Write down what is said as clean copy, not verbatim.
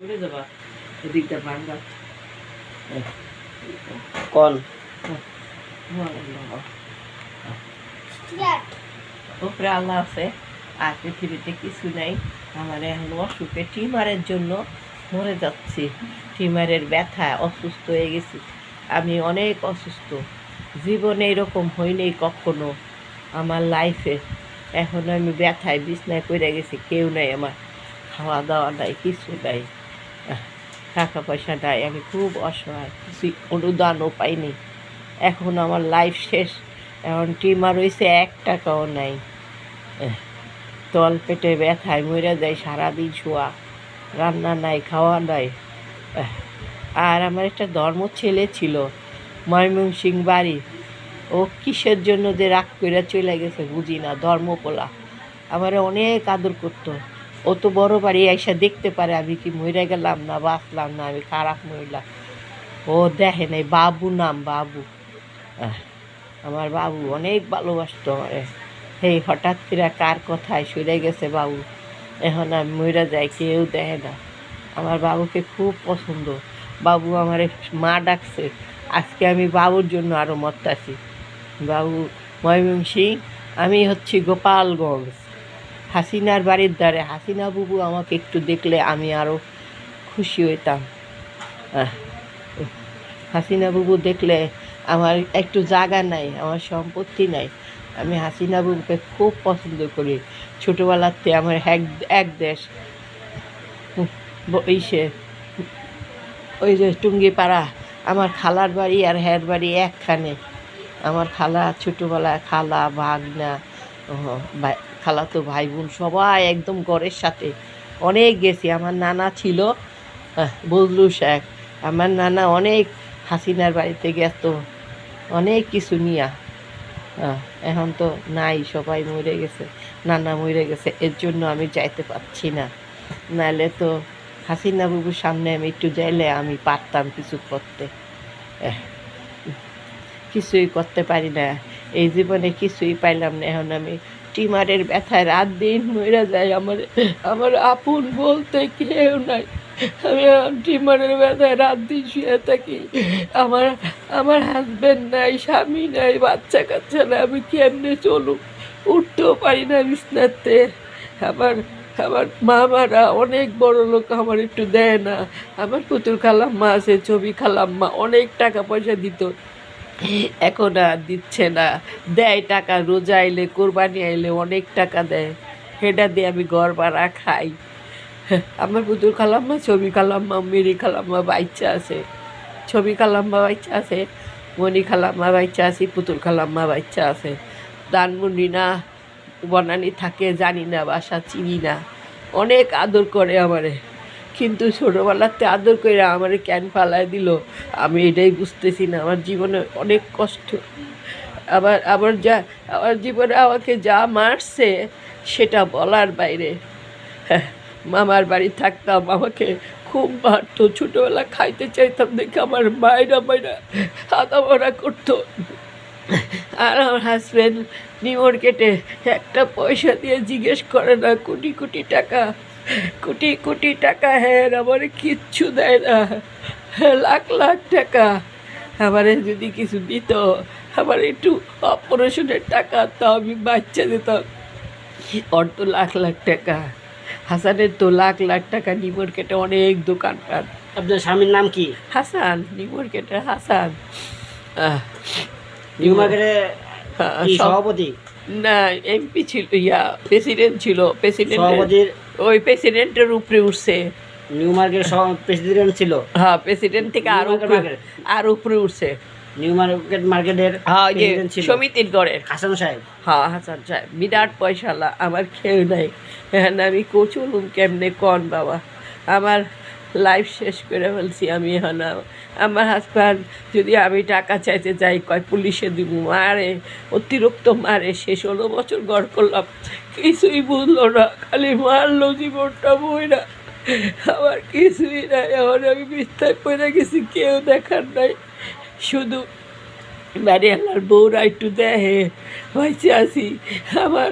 উড়ে যাবা এদিকটা ভাঙ্গা কোন উপরে আল্লাহ আছে আর পৃথিবীতে কিছু নেই। আমার এখন অসুখে টিউমারের জন্য মরে যাচ্ছি। টিউমারের ব্যথায় অসুস্থ হয়ে গেছি। আমি অনেক অসুস্থ, জীবনে এরকম হয়নি কখনো আমার লাইফে। এখন আমি ব্যথায় বিছনায় পড়ে গেছি, কেউ নাই, আমার খাওয়া দাওয়া নাই, কিছু নাই, টাকা পয়সা নাই, আমি খুব অসহায়, কিছু অনুদানও পাইনি। এখন আমার লাইফ শেষ। এখন টিউমার হয়েছে, 1 টাকাও নাই। তল পেটে ব্যথায় মরে যায়, সারাদিন শোয়া, রান্না নাই, খাওয়া নাই। আর আমার একটা ধর্ম ছেলে ছিল ময়মনসিং বাড়ি, ও কিসের জন্য যে রাগ করে চলে গেছে বুঝি না। ধর্মপোলা আমার অনেক আদর করতো। ও তো বড় বাড়ি আইসা দেখতে পারে আমি কি মরে গেলাম না বাঁচলাম না, আমি খারাপ মহিলা। ও দেখে নাই, বাবু নাম, বাবু। আমার বাবু অনেক ভালোবাসতো আমারে। সেই হঠাৎ করে কার কথায় সরে গেছে বাবু। এখন আমি মরে যাই, কেউ দেখে না। আমার বাবুকে খুব পছন্দ। বাবু আমারে মা ডাকছে। আজকে আমি বাবুর জন্য আরও মরতাছি। বাবু ময়মনসিং, আমি হচ্ছি গোপালগঞ্জ, হাসিনার বাড়ির ধারে। হাসিনা বাবু আমাকে একটু দেখলে আমি আরও খুশি হইতাম। হাসিনা বাবু দেখলে আমার একটু জায়গা নাই, আমার সম্পত্তি নাই। আমি হাসিনা বাবুকে খুব পছন্দ করি। ছোটোবেলাতে আমার এক দেশ ইসে ওই যে টুঙ্গিপাড়া, আমার খালার বাড়ি আর হ্যার বাড়ি একখানে। আমার খালা ছোটোবেলায় খালা ভাগনা খালা তো ভাই বোন সবাই একদম ঘরের সাথে অনেক গেছি। আমার নানা ছিল বজলু শেখ, আমার নানা অনেক হাসিনার বাড়িতে গেত, অনেক কিছু নিয়া। এখন তো নাই, সবাই মরে গেছে, নানা মরে গেছে, এর জন্য আমি যাইতে পারছি না। নাহলে তো হাসিনা বাবুর সামনে আমি একটু যাইলে আমি পারতাম কিছু করতে। কিছুই করতে পারি না, এই জীবনে কিছুই পাইলাম না। এখন আমি টিউমারের ব্যথায় রাত দিন মরে যাই। আমার আপন বলতে কেউ নাই। আমি টিউমারের ব্যথায় রাত দিন শুয়ে থাকি। আমার হাজব্যান্ড নাই, স্বামী নাই, বাচ্চা কাচ্চা নাই। আমি কেমনে চলুক, উঠতেও পারি না বিছনাতে। আমার আমার মামারা অনেক বড় লোক, আমার একটু দেয় না। আমার পুতুল খালাম্মা আছে, ছবি খালাম্মা অনেক টাকা পয়সা দিত, এখন আর দিচ্ছে না। দেয় টাকা, রোজা আইলে কোরবানি আইলে অনেক টাকা দেয়, সেটা দিয়ে আমি ঘর ভাড়া খাই। আমার পুতুল খালাম্মা, ছবি খালাম্মা, মেরি খালাম্মা বাচ্চা আছে, ছবি খালাম্মা বাচ্চা আছে, মণি খালাম্মা বাচ্চা আছে, পুতুল খালাম্মা বাচ্চা আছে। দানমন্ডি না বনানি থাকে জানি না, বাসা চিনি না। অনেক আদর করে আমারে, কিন্তু ছোটোবেলাতে আদর করে আমারে কেন পালায় দিল আমি এটাই বুঝতেছি না। আমার জীবনে অনেক কষ্ট। আমার জীবনে আমাকে যা মারছে সেটা বলার বাইরে। মামার বাড়ি থাকতাম, আমাকে খুব মারতো। ছোটোবেলা খাইতে চাইতাম দেখে আমার মায়েরা হাতা মারা করতো। আর আমার হাজব্যান্ড নিউ মার্কেটে একটা পয়সা দিয়ে জিজ্ঞেস করে না, কোটি কোটি টাকা, কোটি কোটি টাকা। হ্যাঁ, আমার কিচ্ছু দেয় না, লাখ লাখ টাকা। আমারে যদি কিছু দিত, আমার একটু অপারেশনের টাকা, তাও আমি বাচ্চা দিতাম। ওর তো লাখ লাখ টাকা, হাসানের তো লাখ লাখ টাকা। নিউ মার্কেটে অনেক দোকানপাট। আপনার স্বামীর নাম কি? হাসান, নিউ মার্কেটের হাসান। নিউ মার্কেটে সভাপতি না, এমপি ছিল, প্রেসিডেন্ট ছিল। সভাপতির ওই প্রেসিডেন্টের উপরে উঠছে। নিউ মার্কেট প্রেসিডেন্ট ছিল। হ্যাঁ, প্রেসিডেন্ট থেকে আর উপরে উঠছে। নিউ মার্কেটের সমিতির গড়ের হাসান সাহেব। হ্যাঁ, হাসান সাহেব বিরাট পয়সালা। আমার খেউ নাই। হ্যাঁ, আমি চলুম কেমনে কন বাবা। আমার লাইফ শেষ করে ফেলছি আমি। এখন আমার হাজব্যান্ড যদি আমি টাকা চাইতে যাই, কয় পুলিশে দিব, মারে, অতিরিক্ত মারে। 16 বছর ঘর করলাম, কিছুই বুঝলো না, খালি মারলো জীবনটা বইরা। আমার কিছুই নাই। এখন আমি বিস্তার পড়ে গেছি, কেউ দেখার নাই, শুধু বাড়িওয়ালার বউরা একটু দেখে, হয়েছে আছি। আমার